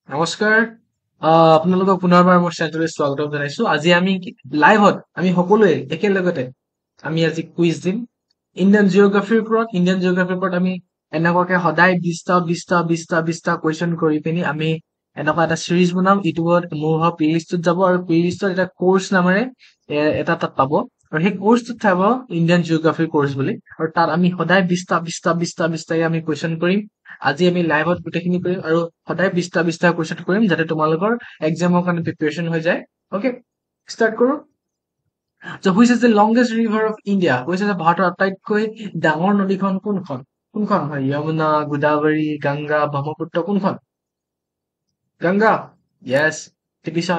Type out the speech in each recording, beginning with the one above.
নমস্কাৰ আপোনালোকক পুনৰবাৰ মোৰ চেনেললৈ স্বাগতম জনাইছো। আজি আমি লাইভত আমি সকলোৱে একেলগতে আমি আজি কুইজ দিম ইণ্ডিয়ান জিঅ'গ্ৰাফিৰ ওপৰত আমি এনেকুৱাকে সদায় 20টা কুৱেশ্যন কৰি পিনি আমি এনেকুৱা এটা চিৰিজ বনাম। ইউটিউবত মোৰ প্লেলিষ্টত যাব আৰু প্লেলিষ্টত এটা কোৰ্চ নামেৰে এটা তাত পাব আৰু সেই কোৰ্চটোত চাব ইণ্ডিয়ান জিঅ'গ্ৰাফিৰ কোৰ্চ বুলি আৰু তাত আমি সদায় 20টা আমি কুৱেশ্যন কৰিম। আজি আমি লাইভত গোটেইখিনি কৰিম আৰু সদায় 20টা কুৱেশ্যন কৰিম যাতে তোমালোকৰ এক্সামৰ কাৰণে প্ৰিপেৰেশ্যন হৈ যায়। অকে, ষ্টাৰ্ট কৰো। Which is the longest river of India? কৈছে যে ভাৰতৰ আটাইতকৈ ডাঙৰ নদীখন কোনখন? কোনখন হয়? যমুনা, গোদাবৰী, গংগা, ব্ৰহ্মপুত্ৰ, কোনখন? গংগা। য়েছ, টিপিছা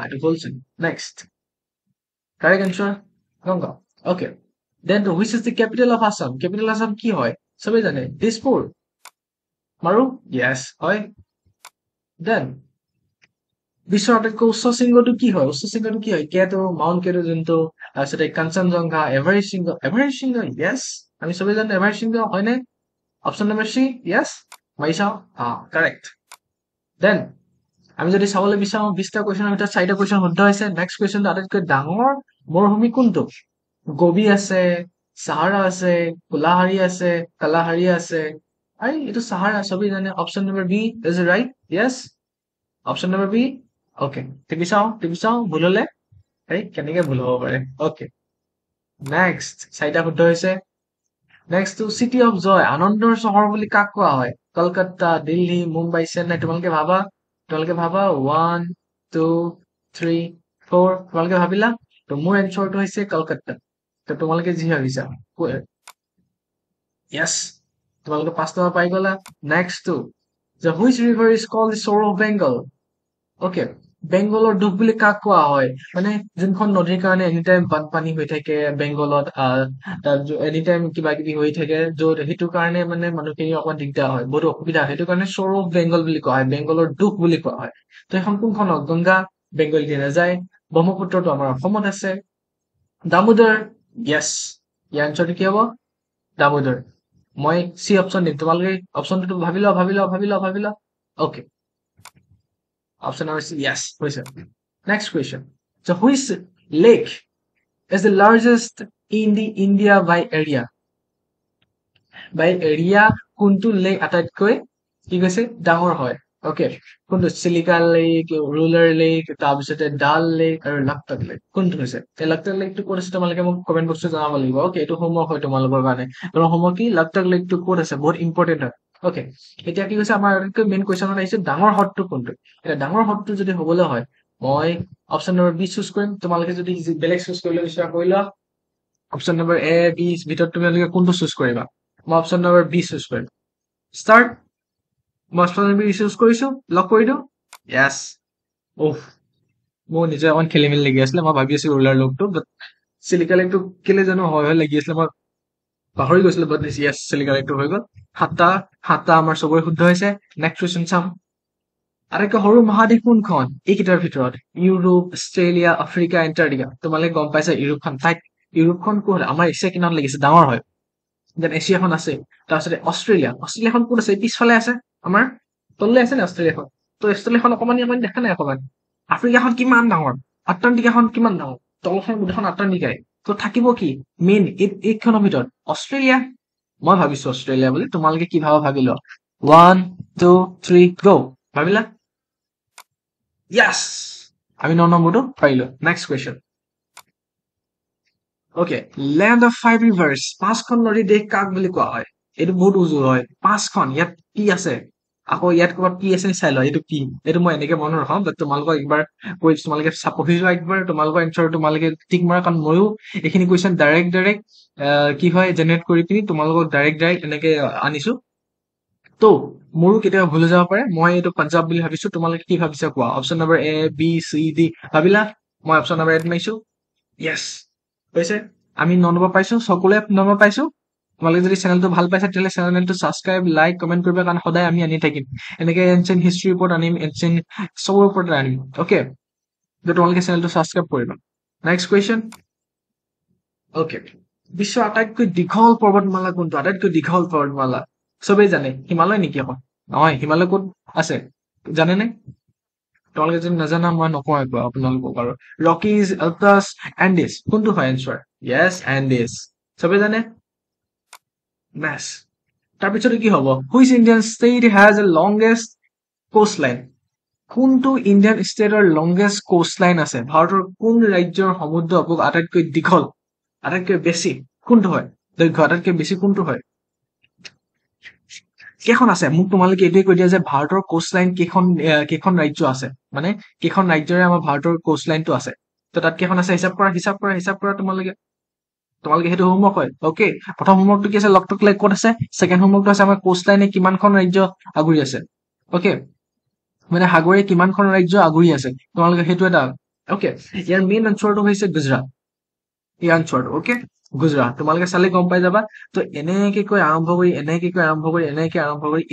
এইটো বলচোন। Next correct answer Ganga. Okay, then which is the capital of Assam? Capital Assam কি হয়? চবেই জানে, দিছপুৰ। মাৰো? য়েছ হয়। দেন বিশ্বৰ আটাইতকৈ উচ্চ শৃংগটো কি হয়? উচ্চ শৃংগটো কি হয়? কেটো, মাউণ্ট কেটো যোনটো, তাৰপিছতে কাঞ্চনজংঘা, এভাৰেষ্ট শৃংগ, য়েছ আমি চবেই জানো এভাৰেষ্ট শৃংগ হয়নে? অপশ্যন নম্বৰ চি, য়েছ মাৰি চাওঁ, কাৰেক্ট। দেন আমি যদি চাবলৈ বিচাৰো 20টা কুৱেশ্যনৰ ভিতৰত 4টা কুৱেশ্যন শুদ্ধ হৈছে। নেক্সট কুৱেশ্যনটো আটাইতকৈ ডাঙৰ মৰুভূমি কোনটো? গোবী আছে, চাহাৰা আছে, কোলাহাৰী আছে, কালাহাৰী আছে। আৰে এইটো চাহাৰা, চবেই জানে। Option number B is right, yes option number B. Okay, টিপি চাওঁ ভুল হলে কেনেকে ভুল হব পাৰে। অকে, নেক্সট 4টা শুদ্ধ হৈছে। নেক্সটটো চিটি অফ জয়, আনন্দৰ চহৰ বুলি কাক কোৱা হয়? কলকাতা, দিল্লী, মুম্বাই, চেন্নাই। তোমালোকে ভাবা 1 2 3 4 তোমালোকে ভাবিলা। তো মোৰ এনচাৰটো হৈছে কলকাতা। তো তোমালোকে যি ভাবিছা য়েছ, তোমালোকে 5 নম্বৰ পাই গলা। নেক্সটটো which river is called sorrow of Bengal? Okay, বেংগলৰ দুখ বুলি কাক কোৱা হয়? মানে যোনখন নদীৰ কাৰণে এনি টাইম বানপানী হৈ থাকে বেংগলত, এনি টাইম কিবা কিবি হৈ থাকে, য'ত সেইটো কাৰণে মানে মানুহখিনি অকমান দিগদাৰ হয়, বহুত অসুবিধা হয়। সেইটো কাৰণে চ'ৰ অফ বেংগল বুলি কোৱা হয়, বেংগলৰ দুখ বুলি কোৱা হয়। তো এখন কোনখন হওক? গংগা, বেংগল দি নাযায়। ব্ৰহ্মপুত্ৰটো আমাৰ অসমত আছে। দামোদৰ, য়েছ ইয়াৰ এনচাৰটো কি হব? দামোদৰ। মই চি অপশ্যন দিম, তোমালোকে অপশ্যনটো ভাবি লোৱা। Okay, option number C, yes হৈছে। Next question, so which lake is the largest in the India by area? By area কোনটো লেক আটাইতকৈ কি কৈছে ডাঙৰ হয়? অকে, কোনটো? চিলিকা লেক, ৰুলাৰ লেক, তাৰপিছতে ডাল লেক আৰু লাকটক লেক। কোনটো হৈছে? এই লাকটক লেকটো ক'ত আছে তোমালোকে মোক কমেন্ট বক্সত জনাব লাগিব। অকে, এইটো হোমৱৰ্ক হয় তোমালোকৰ কাৰণে। তোমাৰ হোমৱৰ্ক কি? লাকটক লেকটো ক'ত আছে, বহুত ইম্পৰ্টেণ্ট হয়। অকে, এতিয়া কি কৈছে, আমাৰ আটাইতকৈ মেইন কুৱেশ্যনত আহিছে ডাঙৰ হ্ৰদটো কোনটো? এতিয়া ডাঙৰ হ্ৰদটো যদি হবলৈ হয় মই অপশ্যন নম্বৰ বি চুজ কৰিম। তোমালোকে যদি বেলেগ চুজ কৰিবলৈ বিচৰা কৰি লোৱা। অপশ্যন নম্বৰ এ বি ভিতৰত তোমালোকে কোনটো চুজ কৰিবা? মই অপশ্যন নম্বৰ বি চুজ কৰিম। ষ্টাৰ্ট। মই অপশ্যন নম্বৰ বি চুজ কৰিছো, লক কৰি দিওঁ। য়েছ। মোৰ নিজে অকমান খেলি মেলি লাগি আছিলে, মই ভাবি আছো ৰুলাৰ লেকটো, বাট চিলিকা লেকটো কেলে জানো হয় লাগি আছিলে, মই পাহৰি গৈছিলো। বাট য়েছ, চিলিকা লেকটো হৈ গ'ল। সাতটা আমাৰ চবৰে শুদ্ধ হৈছে। নেক্সট কুৱেশ্যন চাম। আটাইতকৈ সৰু মহাদেশ কোনখন এইকেইটাৰ ভিতৰত? Europe, Australia, Africa, Antarctica. তোমালোকে গম পাইছা ইউৰোপখন ইউৰোপখন ক'ত? আমাৰ এছিয়া কিনাৰত লাগিছে, ডাঙৰ হয়। দেন এছিয়াখন আছে, তাৰপিছতে অষ্ট্ৰেলিয়াখন ক'ত আছে? পিছফালে আছে আমাৰ, তললে আছে নে অষ্ট্ৰেলিয়াখন? তো অষ্ট্ৰেলিয়াখন অকমানি দেখা নাই অকমান। আফ্ৰিকাখন কিমান ডাঙৰ, আটলাণ্টিকাখন কিমান ডাঙৰ, তলখন গোটেইখন আটলাণ্টিকাই। তো থাকিব কি মেইন এইখনৰ ভিতৰত? অষ্ট্ৰেলিয়া। মই ভাবিছো অষ্ট্ৰেলিয়া বুলি, তোমালোকে কি ভাবা ভাবি লোৱা। 1 2 3 গো। ভাবিলা? য়েছ, আমি 9 নম্বৰটো পাৰিলো। Next question. Okay, land of 5 rivers, 5খন নদীৰ দেশ কাক বুলি কোৱা হয়? এইটো বহুত উজু হয়, 5খন। ইয়াত কি আছে? আকৌ ইয়াত ক'ৰবাত কি আছে চাই লোৱা, এইটো কি? এইটো মই এনেকে মনত ৰখাম, বাট তোমালোকক একবাৰ কৈ তোমালোকে পঢ়ি যোৱা একবাৰ, তোমালোকৰ এনচাৰ তোমালোকে টিক মাৰা, কাৰণ ময়ো এইখিনি কুৱেশ্যন ডাইৰেক্ট কি হয় জেনেৰেট কৰি পিনি তোমালোকক ডাইৰেক্ট এনেকে আনিছো। তো মোৰো কেতিয়াবা ভুল হৈ যাব পাৰে। মই এইটো পাঞ্জাৱ বুলি ভাবিছো, তোমালোকে কি ভাবিছা কোৱা। Option number A B C D ভাবিলা? মই অপশ্যন নম্বৰ এড মাৰিছো। য়েছ হৈছে, আমি 9 নম্বৰ পাইছো, সকলোৱে 9 নম্বৰ পাইছো। তোমালোকে যদি চেনেলটো ভাল পাইছা তেতিয়াহ'লে চেনেলটো ছাবস্ক্ৰাইব, লাইক, কমেণ্ট কৰিবা, কাৰণ সদায় আমি আনি থাকিম এনেকে এনচিয়েন্ট হিষ্ট্ৰীৰ ওপৰত আনিম, এনচিয়েন্ট চবৰ ওপৰত আনিম। অকে, তোমালোকে চেনেলটো ছাবস্ক্ৰাইব কৰিবা। Next question. অকে, বিশ্বৰ আটাইতকৈ দীঘল পৰ্বতমালা কোনটো? আটাইতকৈ দীঘল পৰ্বতমালা চবেই জানে, হিমালয় নেকি? আকৌ নহয়, হিমালয় ক'ত আছে? জানেনে? তোমালোকে যদি নাজানা মই নকওঁ একো আপোনালোকক আৰু ৰকিজ আল্টাছ এণ্ডিছ কোনটো হয় এনচাৰ য়েছ এণ্ডিছ চবে জানে মেছ তাৰপিছতে কি হ'ব which Indian state has a longest coast line কোনটো ইণ্ডিয়ান ষ্টেটৰ লংগেষ্ট কোষ্ট লাইন আছে ভাৰতৰ কোন ৰাজ্যৰ সমুদ্ৰ উপকূল আটাইতকৈ দীঘল আটাইতকৈ বেছি কোনটো হয় দৈৰ্ঘ্য আটাইতকৈ বেছি কোনটো হয় কেইখন আছে মোক তোমালোকে এইটোৱে কৈ দিয়া যে ভাৰতৰ কোষ্ট লাইন কেইখন ৰাজ্য আছে মানে কেইখন ৰাজ্যৰে আমাৰ ভাৰতৰ কোষ্ট লাইনটো আছে তো তাত কেইখন আছে হিচাপ কৰা তোমালোকে সেইটো হোমৱৰ্ক হয় অ'কে প্ৰথম হোমৱৰ্কটো কি আছে লগটো ক্লিক ক'ত আছে ছেকেণ্ড হোমৱৰ্কটো আছে আমাৰ কোষ্ট লাইনে কিমানখন ৰাজ্য আগুৰি আছে অ'কে মানে সাগৰে কিমানখন ৰাজ্য আগুৰি আছে তোমালোকে সেইটো এটা অ'কে ইয়াৰ মেইন আনচাৰটো হৈছে গুজৰাট এই আনচাৰটো অ'কে গুজৰাট তোমালোকে চালে গম পাই যাবা তো এনেকে আৰম্ভ কৰি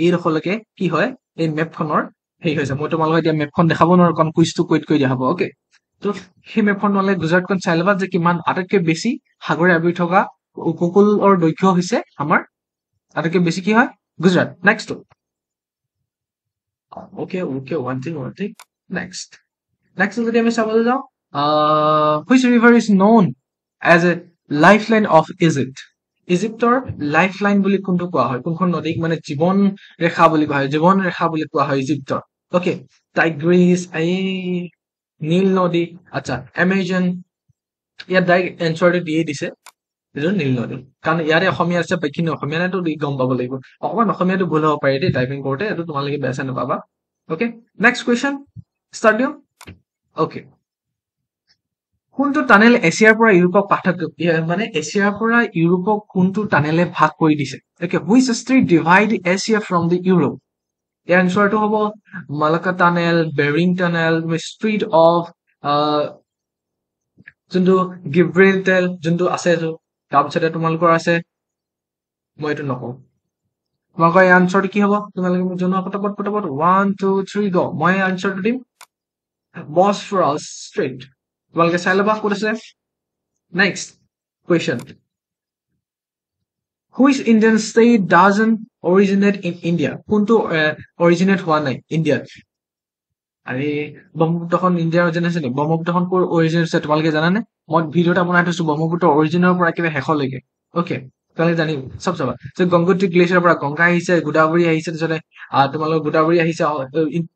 এইডোখৰলৈকে কি হয় এই মেপখনৰ হেৰি হৈছে মই তোমালোকক এতিয়া মেপখন দেখাব নোৱাৰো কাৰণ কুইজটো কৈত কৰি দিয়া হ'ব অ'কে তো সেই মেপখন তোমালোকে গুজৰাটখন চাই ল'বা যে কিমান আটাইতকৈ বেছি সাগৰে আৱৰি থকা উপকূলৰ দৈৰ্ঘ্য হৈছে আমাৰ আটাইতকৈ বেছি কি হয় Gujarat next okay one thing next যদি আমি চাবলৈ যাওঁ which river is known as a life line of ইজিপ্তৰ লাইফ লাইন বুলি কোনটো কোৱা হয় কোনখন নদীক মানে জীৱন ৰেখা বুলি কোৱা হয় ইজিপ্তৰ অ'কে টাইগ্ৰিছ এই নীল নদী আচ্ছা এমেজন ইয়াত ডাইৰেক্ট এনচাৰটো দিয়ে দিছে এইটো নীল নদী কাৰণ ইয়াৰে অসমীয়া আছে বাকীখিনি অসমীয়া নাইতো গম পাব লাগিব অকণমান অসমীয়াটো ভুল হ'ব পাৰে দেই টাইপিং কৰোঁতে এইটো তোমালোকে বেয়া চেয়া নাপাবা অ'কে নেক্সট কুৱেশ্যন ষ্টাৰ্ট দিওঁ অ'কে কোনটো টানেল এছিয়াৰ পৰা ইউৰোপক মানে এছিয়াৰ পৰা ইউৰোপক কোনটো টানেলে ভাগ কৰি দিছে okay which strait divide Asia from the Europe ইয়াৰ এনচাৰটো হ'ব Malacca tunnel Bering tunnel strait of যোনটো গিব্ৰেল্টাৰ যোনটো আছে তাৰপিছতে তোমালোকৰ আছে মই এইটো নকওঁ তোমালোকৰ এই আনচাৰটো কি হ'ব তোমালোকে মোক জনোৱা পটাপট 1 2 3 গো মই আনচাৰটো দিম বছফৰাছ ষ্ট্ৰীট তোমালোকে চাই ল'বা ক'ত আছে next question which Indian state doesn't originate in India কোনটো অৰিজিনেট হোৱা নাই ইণ্ডিয়াত আৰে ব্ৰহ্মপুত্ৰখন ইণ্ডিয়াৰ অৰিজিন আছে নেকি ব্ৰহ্মপুত্ৰখন ক'ৰ অৰিজিন আছে তোমালোকে জানানে মই ভিডিঅ' এটা বনাই থৈছো ব্ৰহ্মপুত্ৰৰ অৰিজিনৰ পৰা একেবাৰে শেষলৈকে অ'কে তোমালোকে জানিব চব চাবা যে গংগোত্ৰী গ্লেচিয়াৰৰ পৰা গংগা আহিছে গোদাবৰী আহিছে তাৰপিছতে তোমালোকৰ গোদাবৰী আহিছে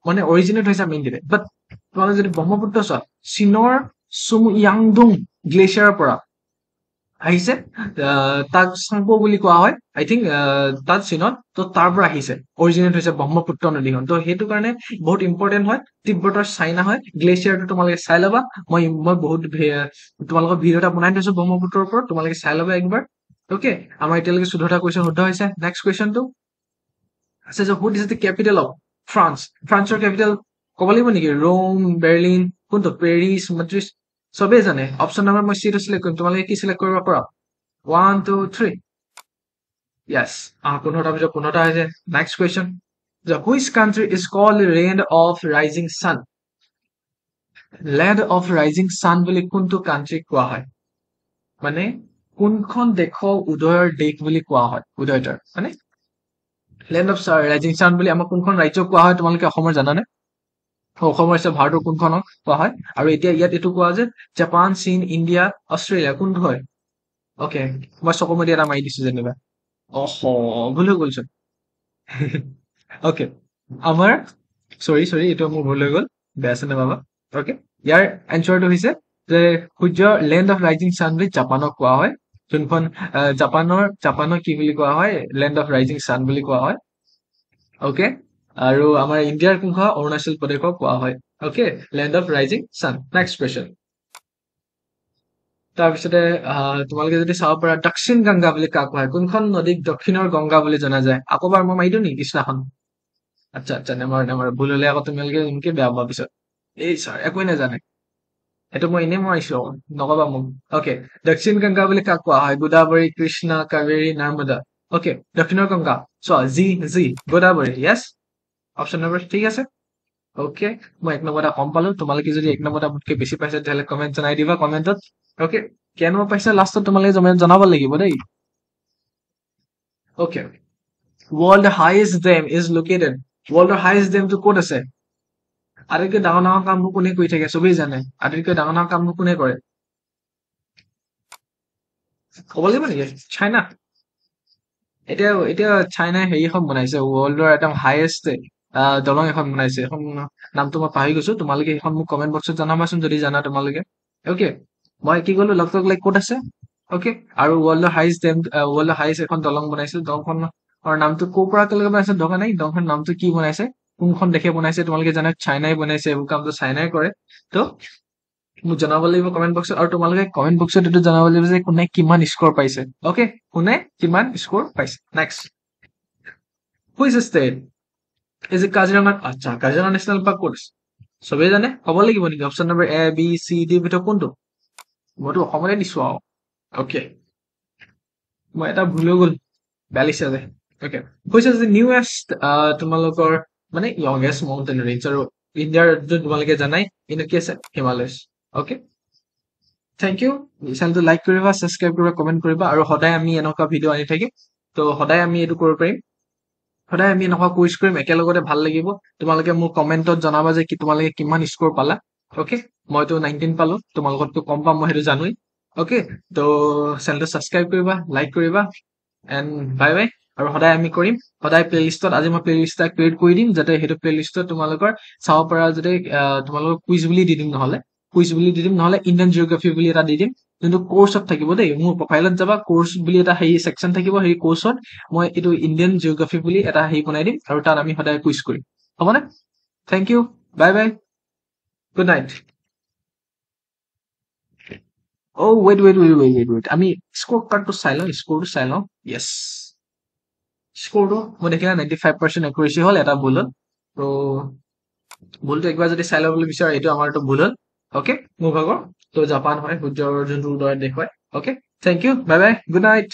মানে অৰিজিনেট হৈছে আমি ইণ্ডিয়াত বাট তোমালোকে যদি ব্ৰহ্মপুত্ৰ চোৱা চীনৰ চুময়াংডুং গ্লেচিয়াৰৰ পৰা আহিছে তাক চাংপো বুলি কোৱা হয় আই থিংক তাত চীনত তো তাৰ পৰা আহিছে অৰিজিনেট হৈছে ব্ৰহ্মপুত্ৰ নদীখন তো সেইটো কাৰণে বহুত ইম্পৰ্টেণ্ট হয় তিব্বতৰ চাইনা হয় গ্লেচিয়াৰটো তোমালোকে চাই ল'বা মই বহুত তোমালোকৰ ভিডিঅ' এটা বনাই থৈছো ব্ৰহ্মপুত্ৰৰ ওপৰত তোমালোকে চাই ল'বা একবাৰ অ'কে আমাৰ এতিয়ালৈকে 14টা কুৱেশ্যন শুদ্ধ হৈছে নেক্সট কুৱেশ্যনটো আছে যে হুট ইজ দ্য কেপিটেল অফ ফ্ৰান্সৰ কেপিটেল ক'ব লাগিব নেকি ৰোম বাৰ্লিন কোনটো পেৰিছ মাদ্ৰিদ চবেই জানে অপশ্যন নাম্বাৰ মই চিটো চিলেক্ট কৰিম তোমালোকে কি চিলেক্ট কৰিব পৰা 1 2 3 য়েছ 15টাৰ পিছত 15টা হৈছে next question The which country is called land of rising sun? Land of rising sun বুলি কোনটো কান্ট্ৰি কোৱা হয় মানে কোনখন দেশৰ উদয়ৰ দেশ বুলি কোৱা হয় উদয়তৰ মানে লেণ্ড অফ ৰাইজিং চান বুলি আমাৰ কোনখন ৰাজ্য কোৱা হয় তোমালোকে অসমৰ জানানে অসমৰ আছে ভাৰতৰ কোনখনক কোৱা হয় আৰু এতিয়া ইয়াত এইটো কোৱা যে জাপান চীন ইণ্ডিয়া অষ্ট্ৰেলিয়া কোনটো হয় অ'কে মই চকুমতি এটা মাৰি দিছো যেনিবা ভুল হৈ গ'লচোন অ'কে আমাৰ চৰি এইটো মোৰ ভুল হৈ গ'ল বেয়া আছে নাপাবা অ'কে ইয়াৰ এনচাৰটো হৈছে যে সূৰ্য লেণ্ড অফ ৰাইজিং চান বুলি জাপানক কোৱা হয় যোনখন জাপানৰ কি বুলি কোৱা হয় লেণ্ড অফ ৰাইজিং চান বুলি কোৱা হয় অ'কে আৰু আমাৰ ইণ্ডিয়াৰ কোনখন অৰুণাচল প্ৰদেশক কোৱা হয় অ'কে লেণ্ড অফ ৰাইজিং চান নেক্সট কুৱেশ্যন তাৰপিছতে তোমালোকে যদি চাব পাৰা দক্ষিণ গংগা বুলি কাক কোৱা হয় কোনখন নদীক দক্ষিণৰ গংগা বুলি জনা যায় আকৌ এবাৰ মই মাৰি দিওঁ নেকি কৃষ্ণাখন আচ্ছা নেমাৰ ভুল হলে আকৌ তোমালোকে এনেকে বেয়া পাবা পিছত এই ছাৰ একোৱে নাজানে সেইটো মই এনেই মাৰিছো নকবা মোক অ'কে দক্ষিণ গংগা বুলি কাক কোৱা হয় গোদাবৰী কৃষ্ণা কাবেৰী নৰ্মদা অ'কে দক্ষিণৰ গংগা চোৱা জি গোদাবৰী য়েছ অপশ্যন নম্বৰ ঠিক আছে অ'কে মই 1 নম্বৰ এটা কম পালো তোমালোকে যদি 1 নম্বৰ এটা মোতকৈ বেছি পাইছা তেতিয়াহ'লে কমেণ্ট জনাই দিবা কমেণ্টত অ'কে কেনো পাইছা লাষ্টত তোমালোকে জনাব লাগিব দেই okay world highest dam is located ৱৰ্ল্ডৰ হাইয়েষ্ট ডেমটো ক'ত আছে আটাইতকৈ ডাঙৰ ডাঙৰ কামবোৰ কোনে কৰি থাকে চবেই জানে আটাইতকৈ ডাঙৰ ডাঙৰ কামবোৰ কোনে কৰে ক'ব লাগিব নেকি চাইনা এতিয়া চাইনাই হেৰি এখন বনাইছে ৱৰ্ল্ডৰ একদম হাইয়েষ্ট দলং এখন বনাইছে এখন নামটো মই পাহৰি গৈছো তোমালোকে সেইখন মোক কমেন্ট বক্সত জনাবাচোন যদি জানা তোমালোকে অকে মই কি কলো লগ লাইক ক'ত আছে অকে আৰু ৱৰ্ল্ডৰ হাইয়েষ্ট এখন দলং বনাইছে দলংখনৰ নামটো ক'ৰ পৰা কেলৈকে বনাইছে দৰকাৰ নাই দলংখনৰ নামটো কি বনাইছে কোনখন দেশে বনাইছে তোমালোকে জানা চাইনাই বনাইছে এইবোৰ কামটো চাইনাই কৰে তো মোক জনাব লাগিব কমেন্ট বক্সত আৰু তোমালোকে কমেন্ট বক্সত এইটো জনাব লাগিব যে কোনে কিমান স্ক'ৰ পাইছে অকে কোনে কিমান স্ক'ৰ পাইছে next which state is a Kaziranga আচ্ছা কাজিৰঙা নেশ্যনেল পাৰ্ক ক'ত আছে চবেই জানে ক'ব লাগিব নেকি option number A B C D ভিতৰত কোনটো মইতো অসমতে দিছো আৰু অকে মই এটা ভুল হৈ গ'ল 42 আছে অকে হুইচ ইজ দ্য নিউৱেষ্ট তোমালোকৰ মানে য়ংগেষ্ট মাউণ্টেইন ৰেঞ্জ আৰু ইণ্ডিয়াৰ তোমালোকে জানাই কিন্তু কি আছে হিমালয়ছ অকে থেংক ইউ চেনেলটো লাইক কৰিবা ছাবস্ক্ৰাইব কৰিবা কমেণ্ট কৰিবা আৰু সদায় আমি এনেকুৱা ভিডিঅ' আনি থাকিম তো সদায় আমি এইটো কৰিব পাৰিম সদায় আমি এনেকুৱা কুইজ কৰিম একেলগতে ভাল লাগিব তোমালোকে মোক কমেণ্টত জনাবা যে তোমালোকে কিমান স্ক'ৰ পালা অকে মইতো 19 পালো তোমালোকতকৈ কম পাম মই সেইটো জানোৱেই অকে তো চেনেলটো ছাবস্ক্ৰাইব কৰিবা লাইক কৰিবা এণ্ড বাই বাই আৰু সদায় আমি কৰিম সদায় প্লেলিষ্টত আজি মই প্লেলিষ্ট এটা ক্ৰিয়েট কৰি দিম যাতে সেইটো প্লেলিষ্টত তোমালোকৰ চাব পৰা যাতে তোমালোকৰ কুইজ বুলি দি দিম নহ'লে ইণ্ডিয়ান জিঅ'গ্ৰাফি বুলি এটা দি দিম যোনটো কৰ্চত থাকিব দেই মোৰ প্ৰফাইলত যাবা কৰ্চ বুলি এটা হেৰি ছেকশ্যন থাকিব সেই কৰ্চত মই এইটো ইণ্ডিয়ান জিঅ'গ্ৰাফি বুলি এটা হেৰি বনাই দিম আৰু তাত আমি সদায় কুইজ কৰিম হ'বনে thank you bye bye good night wait আমি স্ক'ৰ কাৰ্ডটো চাই লওঁ স্ক'ৰটো চাই লওঁ য়েছ স্ক'ৰটো মই দেখিলা 95% একুৰেচি হ'ল এটা ভুল হ'ল ত' ভুলটো একবাৰ যদি চাই ল'বলৈ বিচাৰা এইটো আমাৰটো ভুল হ'ল অকে মোৰ ভাগৰ ত' জাপান হয় সূৰ্যৰ যোনটো উদয়ৰ দেশ হয় okay thank you bye bye good night